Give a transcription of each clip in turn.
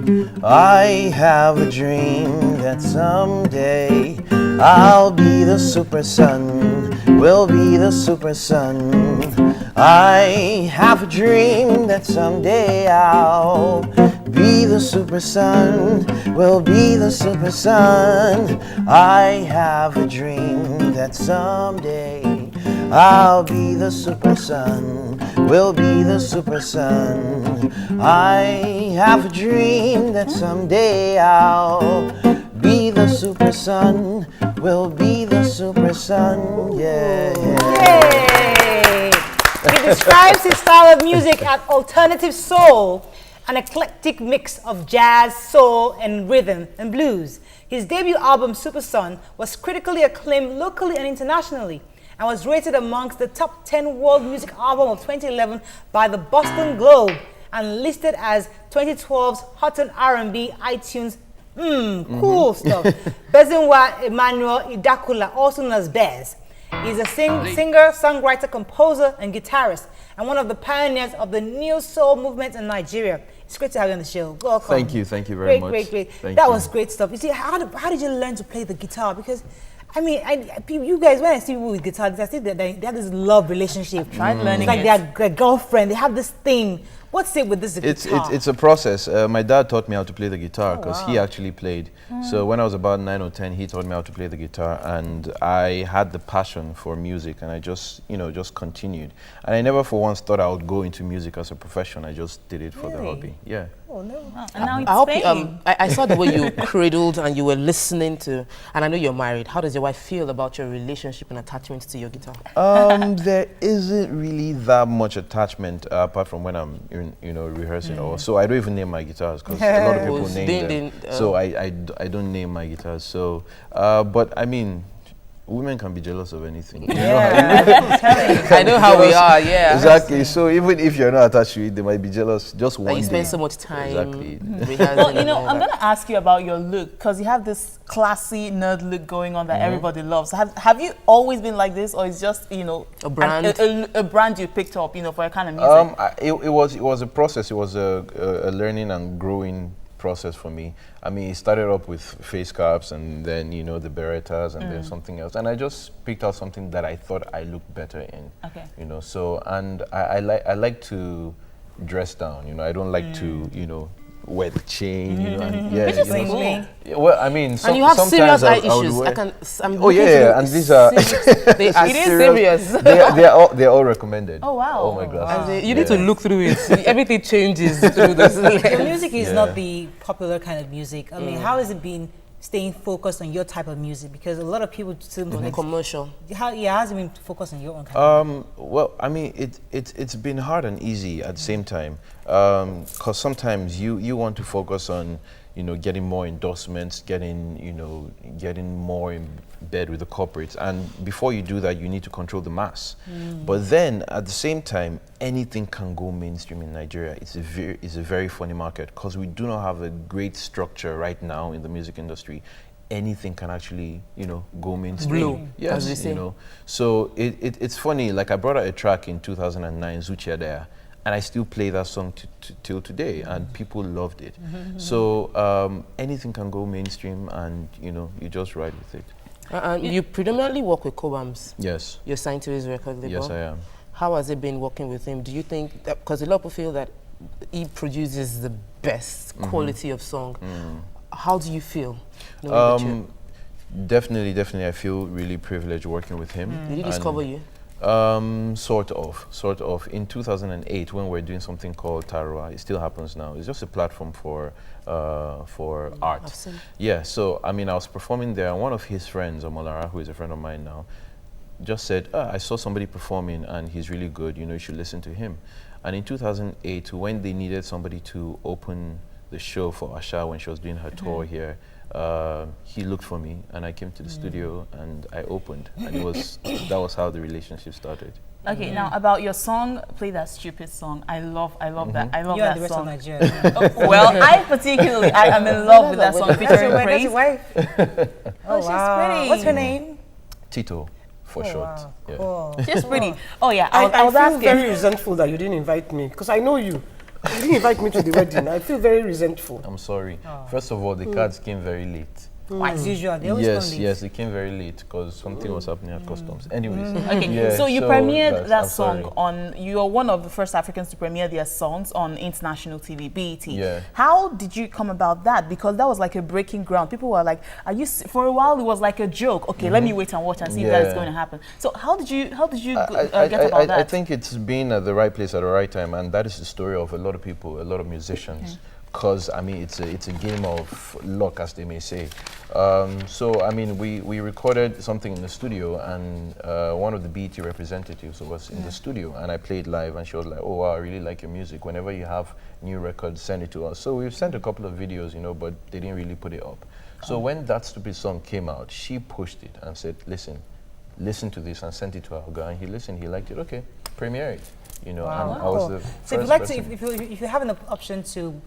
I have a dream that someday I'll be the super sun, will be the super sun. I have a dream that someday I'll be the super sun, will be the super sun. I have a dream that someday I'll be the super sun, will be the super sun. I have a dream that someday I'll be the super sun, will be the super sun, yeah. Yay! He describes his style of music as alternative soul, an eclectic mix of jazz, soul, and rhythm and blues. His debut album, Super Sun, was critically acclaimed locally and internationally, and was rated amongst the top 10 world music album of 2011 by the Boston Globe, and listed as 2012's Hot on R&B iTunes. Cool stuff. Bezenwa Emmanuel Idakula, also known as Bez, is a singer, songwriter, composer, and guitarist, and one of the pioneers of the neo soul movement in Nigeria. It's great to have you on the show. Welcome. Thank you very much. Great. Thank that you. was great stuff. You see, how did you learn to play the guitar? Because I mean, you guys, when I see people with guitars, I see that they have this love relationship. Tried learning it's like their girlfriend. They have this thing. What's it with this guitar? It's a process. My dad taught me how to play the guitar because he actually played. So when I was about 9 or 10, he taught me how to play the guitar, and I had the passion for music, and I just continued. And I never for once thought I would go into music as a profession. I just did it for the hobby. Yeah. Oh no! And now I hope it's I saw the way you cradled and you were listening to, and I know you're married. How does your wife feel about your relationship and attachment to your guitar? There isn't really that much attachment apart from when I'm rehearsing. So I don't even name my guitars because a lot of people name them. So I don't name my guitars. So but I mean, women can be jealous of anything. I know how we are. Yeah. Exactly. So even if you're not attached to it, they might be jealous just one You day. spend so much time. Exactly. well, I'm going to ask you about your look, because you have this classy nerd look going on that everybody loves. Have you always been like this, or is just a brand, a brand you picked up, for a kind of music? It was a process. It was a learning and growing process for me. I mean, it started up with face caps, and then the Berettas, and then something else, and I just picked out something that I thought I looked better in. Okay. So and I like to dress down. I don't like to wear the chain. Which is cool. Yeah, well, I mean, and you have serious eye issues. And these are they are serious. they're all recommended. Oh wow! Oh my gosh! You need to look through it. Everything changes through this. Your music is not the popular kind of music. I mean, how has it been staying focused on your type of music? Because a lot of people still commercial. How's it been focused on your own kind of well, I mean, it's been hard and easy at the same time. Because sometimes you want to focus on getting more endorsements, getting more in bed with the corporates, and before you do that, you need to control the mass. But then at the same time, anything can go mainstream in Nigeria. It's a very funny market because we do not have a great structure right now in the music industry. Anything can actually go mainstream. Blue, yes, as they say. So it's funny. Like I brought out a track in 2009, Zuchia There. And I still play that song till today, and people loved it. So anything can go mainstream, and you just ride with it. You predominantly work with Cobhams. Yes. You're signed to his record label. Yes, I am. How has it been working with him? Do you think that, because a lot of people feel that he produces the best quality of song, how do you feel? Definitely, I feel really privileged working with him. Did he discover you? Sort of. In 2008, when we're doing something called Tarwa, it still happens now. It's just a platform for art. I've seen. Yeah. So I mean, I was performing there, and one of his friends, Omolara, who is a friend of mine now, just said, I saw somebody performing, and he's really good. You should listen to him. And in 2008, when they needed somebody to open the show for Asha when she was doing her tour here, he looked for me, and I came to the studio, and I opened, and that was how the relationship started. Okay, now about your song, Play That Stupid Song. I love that. I love You're that the rest song. of Nigeria. Well, I particularly, I am in love with that song featuring That's Praise. your wife. Oh, she's pretty. What's her name? Tito, for short. Wow. Yeah. Cool. She's pretty. Oh yeah, I I was feel asking. very resentful that you didn't invite me, because I know you. You didn't invite me to the wedding. I feel very resentful. I'm sorry. First of all, the cards came very late. As usual, they always Yes, come late. yes, it came very late because something was happening at customs. Anyways, Okay, yeah, so you premiered that I'm song sorry. on, you are one of the first Africans to premiere their songs on international TV, BET. Yeah. How did you come about that? Because that was like a breaking ground. People were like, are you, for a while it was like a joke. Okay, let me wait and watch and see if that is Yeah. going to happen. So how did you I, get about that? I think it's being at the right place at the right time, and that is the story of a lot of people, a lot of musicians. Because I mean, it's a game of luck, as they may say. So I mean, we recorded something in the studio, and one of the BET representatives was in the studio, and I played live, and she was like, "Oh wow, I really like your music. Whenever you have new records, send it to us." So we've sent a couple of videos, you know, but they didn't really put it up. So when That Stupid Song came out, she pushed it and said, listen to this, and sent it to our guy, and he listened, he liked it. Okay, premiere it, you know. And I was the So if you first like to, person. if you have an option to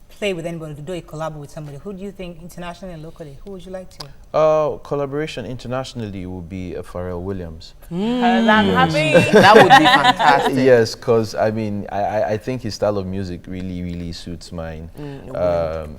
play with anybody, to do a collab with somebody, who do you think internationally and locally, who would you like to? Collaboration internationally would be Pharrell Williams. I'm happy. That would be fantastic. Yes, because I mean, I think his style of music really suits mine.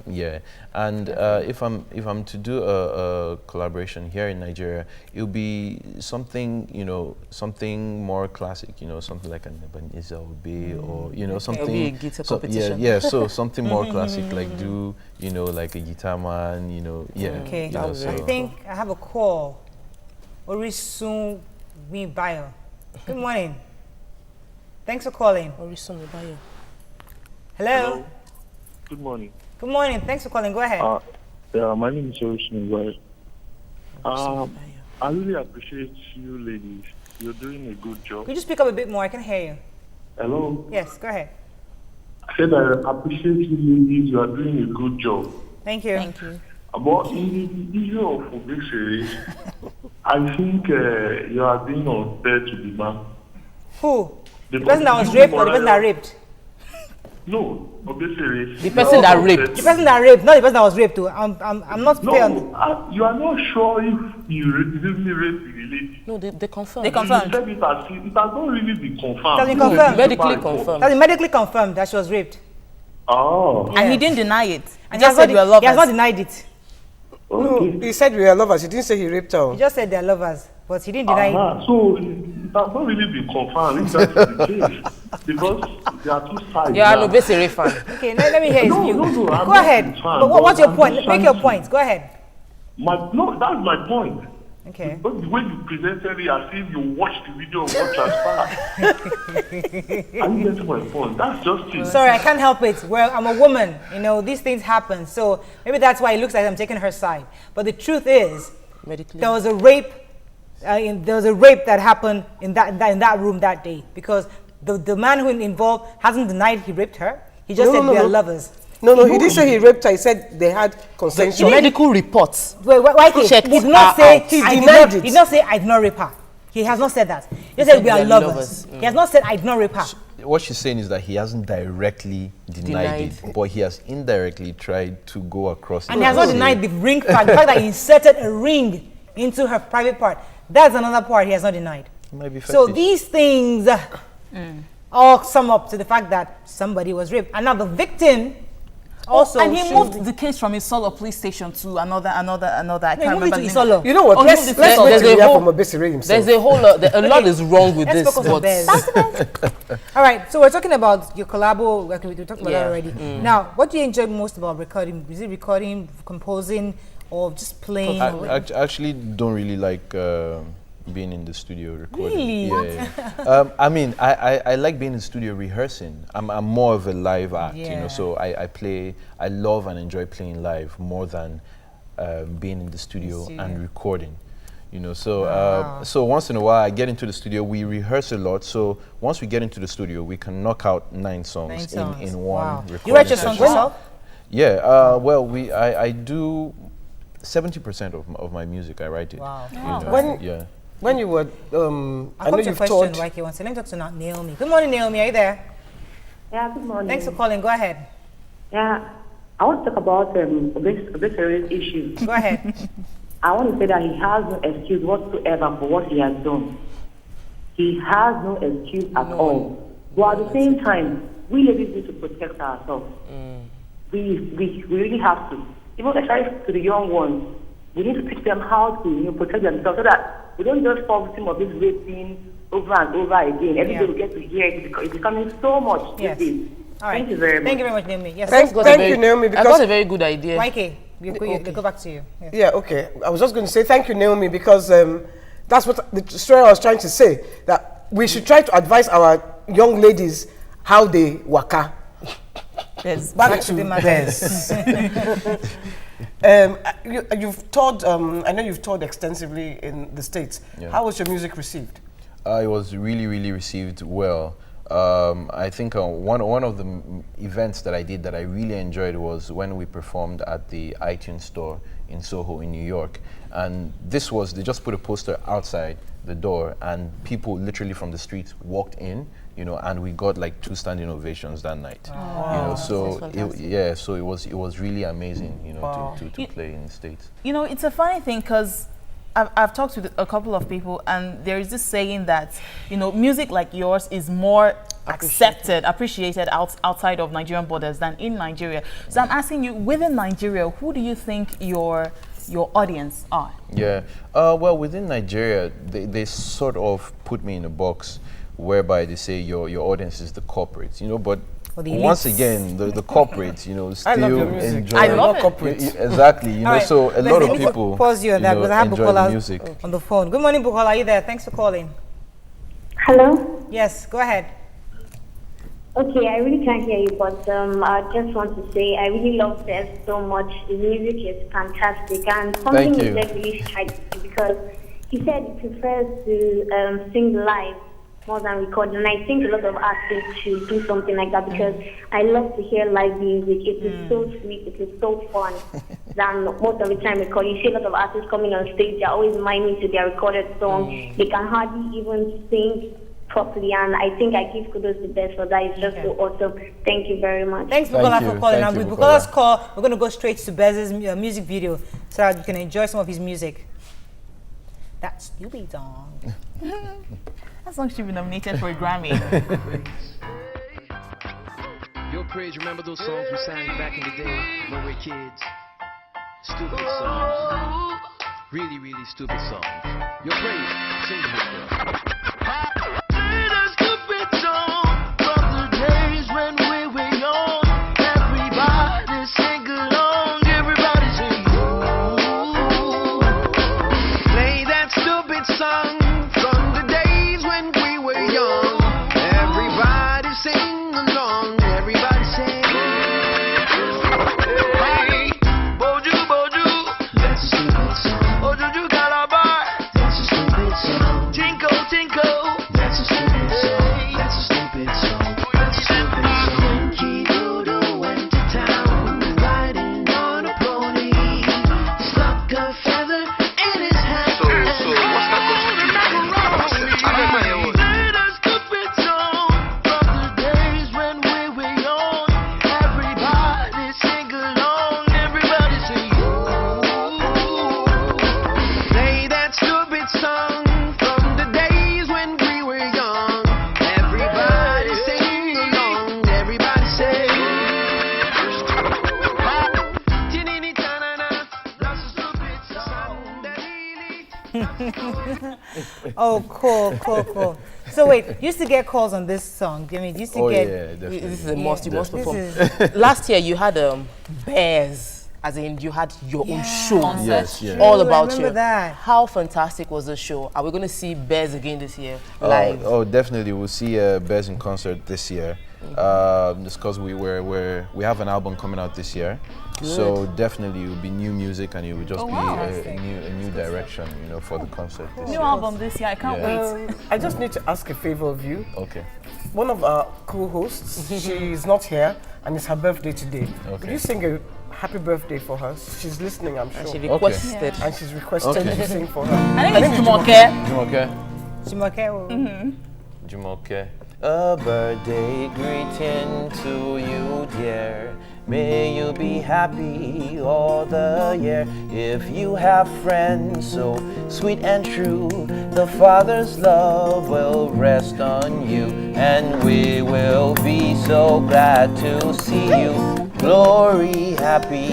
Yeah, and if I'm to do a collaboration here in Nigeria, it would be something, you know, something more classic, you know, something like an Ebenezer Obey, or you know, something. It'll be a guitar so, competition. yeah, so something more classic, like do, you know, like a guitar man, you know, yeah. Okay, you know, I think I have a call. Orisun Bayo. Good morning. Thanks for calling. Orisun Bayo. Hello. Good morning. Good morning. Thanks for calling. Go ahead. Yeah, my name is Orisun Bayo. I really appreciate you ladies. You're doing a good job. Could you speak up a bit more? I can hear you. Hello? Yes, go ahead. I said I appreciate you ladies. You are doing a good job. Thank you. Thank you. But in the issue of obesity, I think you are being unfair to the man. Who? The Because person that was you raped or the person that moral- raped? No, obesity. The person that raped. The person that raped, not the person that was raped too. I'm not No, clear on you are not sure if you really raped the lady. No, they confirmed. They confirmed. You said it as if it has not really been confirmed. It has been confirmed. Medically confirmed. That's medically confirmed that she was raped. Oh, And he didn't deny it. He And just said we are he has not lovers. denied it. okay. He said we are lovers. He didn't say he raped her. He just said they're lovers, but he didn't deny it. So it has not really been confirmed if that is the case. Because there are two sides. You're an now. Obesere fan. Okay, let me hear his No, view. no, no, I'm Go not ahead. a fan, But what's your but point? I'm Make your just point. Go ahead. No, that's my point. Okay. But the way you presented it as if you watched the video of what transpired. Are you getting my point? That's just it. Sorry, I can't help it. Well, I'm a woman. You know, these things happen. So maybe that's why it looks like I'm taking her side. But the truth is, Medically. there was a rape. There was a rape that happened in that room that day, because the man who involved hasn't denied he raped her. He just said we are lovers. No, he didn't say he raped her. He said they had consensual. Medical reports. Wait, why Check he did it not say out. He I did denied not, it. He did not say I did not rape her. He has not said that. He said we are lovers. He has not said I did not rape her. What she's saying is that he hasn't directly denied it, but he has indirectly tried to go across it. And he has not Say- denied the ring fact, the fact that he inserted a ring into her private part. That's another part he has not denied. It might be So fetish. these things all sum up to the fact that somebody was raped. And now the victim also And he should moved be- the case from Isolo police station to another. I No, can't he moved it remember. to the name. Isolo. You know what? Oh, let's no, let's there's wait till a we hear whole- from Obesere himself. There's a whole lot is wrong with Let's this. focus on But bears. All right, so we're talking about your collabo. We talked about that Yeah. already. Now, what do you enjoy most about recording? Is it recording, composing, or just playing? or what? I actually don't really like being in the studio recording. Really? Yeah. I mean, I like being in the studio rehearsing. I'm more of a live act, you Yeah. know. So I love and enjoy playing live more than being in the studio and recording. You know, so once in a while I get into the studio. We rehearse a lot. So once we get into the studio, we can knock out 9 songs, in one Wow. recording You write your songs session. yourself? Yeah. Well, I do 70% of my music. I write it. Wow. You know, When- yeah. When you were, I I'll know come to your you've question, taught. Waike. One second. Let me talk to now Naomi. Good morning, Naomi. Are you there? Yeah, good morning. Thanks for calling. Go ahead. Yeah, I want to talk about Obesere's issue. Go ahead. I want to say that he has no excuse whatsoever for what he has done. He has no excuse at all. But at the same time, we ladies need to protect ourselves. We really have to. Even especially to the young ones, we need to teach them how to protect themselves so that we don't just fall victim of this raping over and over again. Every day we get to hear it. It's becoming so much these days. All right. Thank you very much. Thank you very much, Naomi. Yes. Thank you, Naomi, I got because a very good idea. Mikey, they go back to you. Yes. yeah, okay. I was just going to say thank you, Naomi, because that's what the story I was trying to say, that we should try to advise our young ladies how they waka. Yes. Back to the matter. Bez. You've toured, I know you've toured extensively in the States. Yeah. How was your music received? It was really, really received well. I think one of the events that I did that I really enjoyed was when we performed at the iTunes store in Soho in New York. And this was, they just put a poster outside the door and people literally from the streets walked in, and we got like 2 standing ovations that night. So it was really amazing, to play in the States. It's a funny thing because I've talked to a couple of people, and there is this saying that music like yours is more appreciated outside of Nigerian borders than in Nigeria. So I'm asking you, within Nigeria, who do you think your audience are? Yeah, well, within Nigeria, they sort of put me in a box whereby they say your audience is the corporates, but once again, the corporates, I love your still music. enjoy. I love it. corporates. Exactly, All right. so a lot Let of me people pause you on that because I have enjoy the Bukola music. on the phone. Good morning, Bukola. Are you there? Thanks for calling. Hello? Yes, go ahead. Okay, I really can't hear you, but I just want to say I really love Bez so much. His music is fantastic, and something Thank he you. said really strikes me because he said he prefers to sing live more than record, and I think a lot of artists should do something like that because I love to hear live music. It is so sweet, it is so fun. Than most of the time record. You see a lot of artists coming on stage, they're always miming to their recorded song. They can hardly even sing properly, and I think I give kudos to Bez for that. It's just so awesome. Thank you very much. Thanks, Thank Bukola, you. for calling. Thank And you, with Bukola. Bukola's call, we're going to go straight to Bez's music video so that you can enjoy some of his music. That stupid song. That song should be nominated for a Grammy. Yo, Praise, remember those songs we sang back in the day when we were kids? Stupid songs. Really, really stupid songs. Yo, Praise, sing the hook, girl. Oh, cool. So wait, you used to get calls on this song. I mean, you used to get. Yeah, definitely. This is a must. You must This perform. is- Last year you had Bears, as in you had your own show. Yes, yes. All True, about I remember you. that. How fantastic was the show? Are we going to see Bears again this year? Live? Oh, definitely. We'll see Bez in concert this year. Just because we have an album coming out this year, so definitely it will be new music and it will just be a new direction, for the concert this New year. album this year, I can't wait. I just need to ask a favor of you. Okay. One of our co-hosts, she's not here, and it's her birthday today. Would Okay. you sing a happy birthday for her? She's listening, I'm And she sure. requested. And she's requested Okay. to sing for her. I think it's Jumoke. Jumoke. Jumoke. Jumoke. A birthday greeting to you, dear. May you be happy all the year. If you have friends so sweet and true, The Father's love will rest on you, and we will be so glad to see you. Glory, happy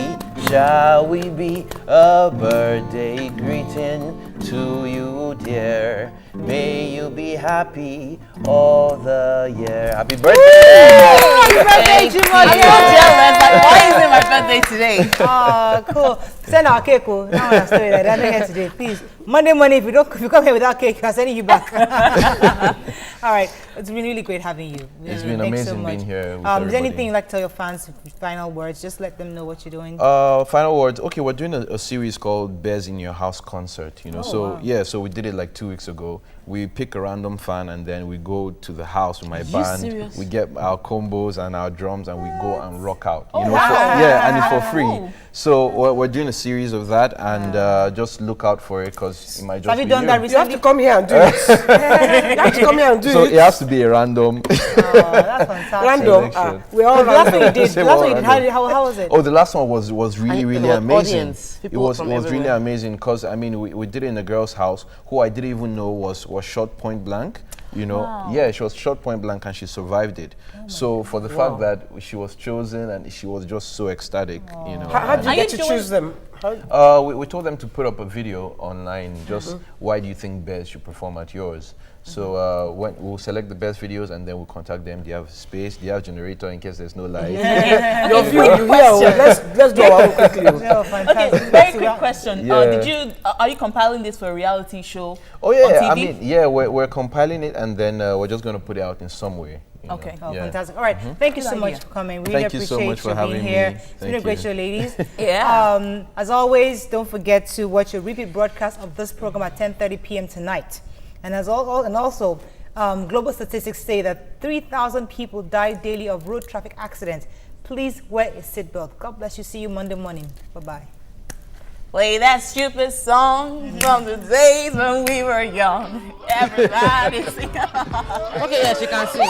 shall we be. A birthday greeting to you, dear. May you be happy all the year. Happy birthday! Happy birthday, Jumoke! I'm so jealous. Like, why is it my birthday today? Oh, cool. Send our cake. Oh. Now I'm story like that here today. Please, Monday morning, if you come here without cake, I'm sending you back. All right, it's been really great having you. It's been Thanks amazing so much. being here with Is there everybody. anything you'd like to tell your fans? Final words. Just let them know what you're doing. Final words. Okay, we're doing a series called Bears in Your House concert. You know, so we did it like 2 weeks ago. We pick a random fan and then we go to the house with my band. serious? We get our combos and our drums and we go and rock out. You know, wow. and it's for free. So we're doing a series of that, and just look out for it because it might just Have you be done that You have recently? to come here and do it. You have to come here and do So it. it has to be a random. Oh, that's fantastic. Random. Selection. We're all The last one you random. did. The Say last what one you did. random. How was it? Oh, the last one was really, And really there was amazing. audience, It people was from really everywhere. amazing because I mean we did it in a girl's house who I didn't even know was shot point blank. You know, yeah, she was shot point blank and she survived it. So for the fact that she was chosen and she was just so ecstatic, you know. How did you Are get you to doing- choose them? We told them to put up a video online. Just why do you think Bears should perform at yours? So we'll select the best videos and then we'll contact them. They have space, they have generator in case there's no light. Your view, you hear. Oh, let's do our own quickly. oh. Oh, fantastic. Okay, very quick question. Yeah. Are you compiling this for a reality show? Oh yeah, on TV? I mean, yeah, we're compiling it and then we're just going to put it out in some way. you know. Okay. Oh, Yeah. fantastic. All right. Thank you so Good much idea. for coming. We Thank really you so appreciate much for you being having here. me. It's been Thank a great you. show, ladies. Yeah. As always, don't forget to watch a repeat broadcast of this program at 10:30 p.m. tonight. And also, global statistics say that 3,000 people die daily of road traffic accidents. Please wear a seatbelt. God bless you. See you Monday morning. Bye-bye. Play that stupid song from the days when we were young. Everybody sing. Okay, yeah, she can sing.